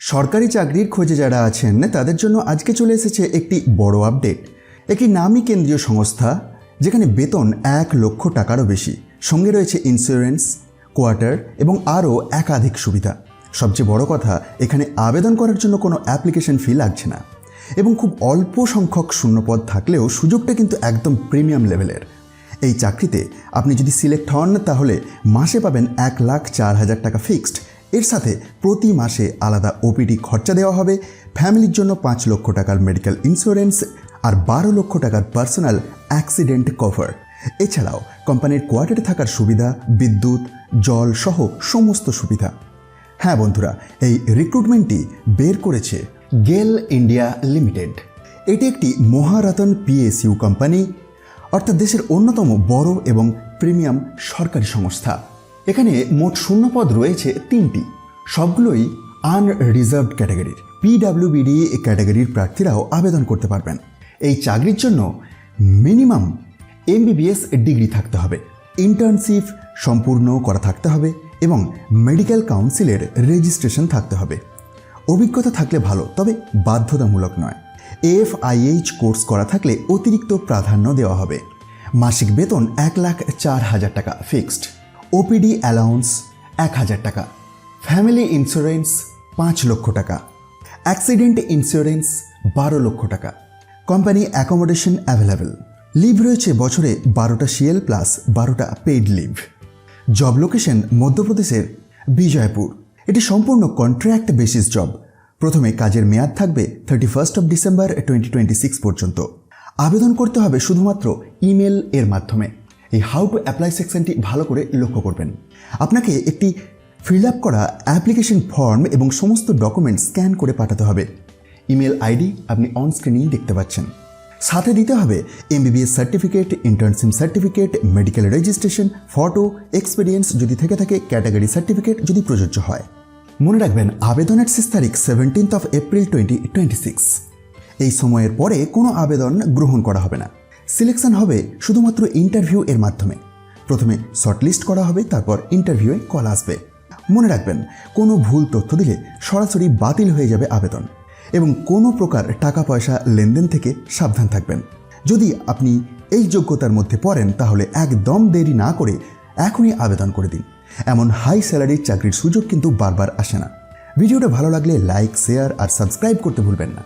সরকারি চাকরির খোঁজে যারা আছেন তাদের জন্য আজকে চলে এসেছে একটি বড় আপডেট। একটি নামী কেন্দ্রীয় সংস্থা যেখানে বেতন 1 লক্ষ টাকারও বেশি, সঙ্গে রয়েছে ইন্স্যুরেন্স, কোয়ার্টার এবং আরও একাধিক সুবিধা। সবচেয়ে বড় কথা, এখানে আবেদন করার জন্য কোনো অ্যাপ্লিকেশন ফি লাগছে না এবং খুব অল্প সংখ্যক শূন্যপদ থাকলেও সুযোগটা কিন্তু একদম প্রিমিয়াম লেভেলের। এই চাকরিতে আপনি যদি সিলেক্ট হন তাহলে মাসে পাবেন 1,04,000 টাকা ফিক্সড। এর সাথে প্রতি মাসে আলাদা ওপিডি খরচা দেওয়া হবে, ফ্যামিলির জন্য 5 লক্ষ টাকার মেডিকেল ইন্স্যুরেন্স আর 12 লক্ষ টাকার পার্সোনাল অ্যাক্সিডেন্ট কভার। এছাড়াও কোম্পানির কোয়ার্টারে থাকার সুবিধা, বিদ্যুৎ, জল সহ সমস্ত সুবিধা। হ্যাঁ বন্ধুরা, এই রিক্রুটমেন্টটি বের করেছে গেল ইন্ডিয়া লিমিটেড। এটি একটি মহারতন পিএসইউ কোম্পানি, অর্থাৎ দেশের অন্যতম বড় এবং প্রিমিয়াম সরকারি সংস্থা। এখানে মোট শূন্যপদ রয়েছে 3টি, সবগুলোই আনরিজার্ভড ক্যাটাগরির। পিডব্লিউবিডি ক্যাটাগরির প্রার্থীরাও আবেদন করতে পারবেন। এই চাকরির জন্য মিনিমাম এমবিবিএস ডিগ্রি থাকতে হবে, ইন্টার্নশিপ সম্পূর্ণ করা থাকতে হবে এবং মেডিকেল কাউন্সিলের রেজিস্ট্রেশন থাকতে হবে। অভিজ্ঞতা থাকলে ভালো, তবে বাধ্যতামূলক নয়। এফআইএইচ কোর্স করা থাকলে অতিরিক্ত প্রাধান্য দেওয়া হবে। মাসিক বেতন 1,04,000 টাকা ফিক্সড, ওপিডি অ্যালাউন্স 1,000 টাকা, ফ্যামিলি ইন্স্যুরেন্স 5 লক্ষ টাকা, অ্যাক্সিডেন্ট ইন্স্যুরেন্স 12 লক্ষ টাকা, কোম্পানি অ্যাকোমোডেশন অ্যাভেলেবেল। লিভ রয়েছে বছরে 12টা সিএল প্লাস 12টা পেইড লিভ। জব লোকেশন মধ্যপ্রদেশের বিজয়পুর। এটি সম্পূর্ণ কন্ট্রাক্ট বেসিস জব। প্রথমে কাজের মেয়াদ থাকবে 31 ডিসেম্বর 2026 পর্যন্ত। আবেদন করতে হবে শুধুমাত্র ইমেল এর মাধ্যমে। এই হাউ টু অ্যাপ্লাই সেকশনটি ভালো করে লক্ষ্য করবেন। আপনাকে একটি ফিল আপ করা অ্যাপ্লিকেশন ফর্ম এবং সমস্ত ডকুমেন্ট স্ক্যান করে পাঠাতে হবে। ইমেল আইডি আপনি অন স্ক্রিনেই দেখতে পাচ্ছেন। সাথে দিতে হবে MBBS certificate, internship certificate, medical registration, photo, experience যদি থেকে থাকে, ক্যাটাগরি সার্টিফিকেট যদি প্রযোজ্য হয়। মনে রাখবেন, আবেদনের শেষ তারিখ 17 এপ্রিল 2026। এই সময়ের পরে কোনো আবেদন গ্রহণ করা হবে না। সিলেকশন হবে শুধুমাত্র ইন্টারভিউ এর মাধ্যমে। প্রথমে শর্টলিস্ট করা হবে, তারপর ইন্টারভিউয়ে কল আসবে। মনে রাখবেন, কোনো ভুল তথ্য দিলে সরাসরি বাতিল হয়ে যাবে আবেদন এবং কোনো প্রকার টাকা পয়সা লেনদেন থেকে সাবধান থাকবেন। যদি আপনি এই যোগ্যতার মধ্যে পড়েন তাহলে একদম দেরি না করে এখনই আবেদন করে দিন। এমন হাই স্যালারির চাকরির সুযোগ কিন্তু বারবার আসে না। ভিডিওটা ভালো লাগলে লাইক, শেয়ার আর সাবস্ক্রাইব করতে ভুলবেন না।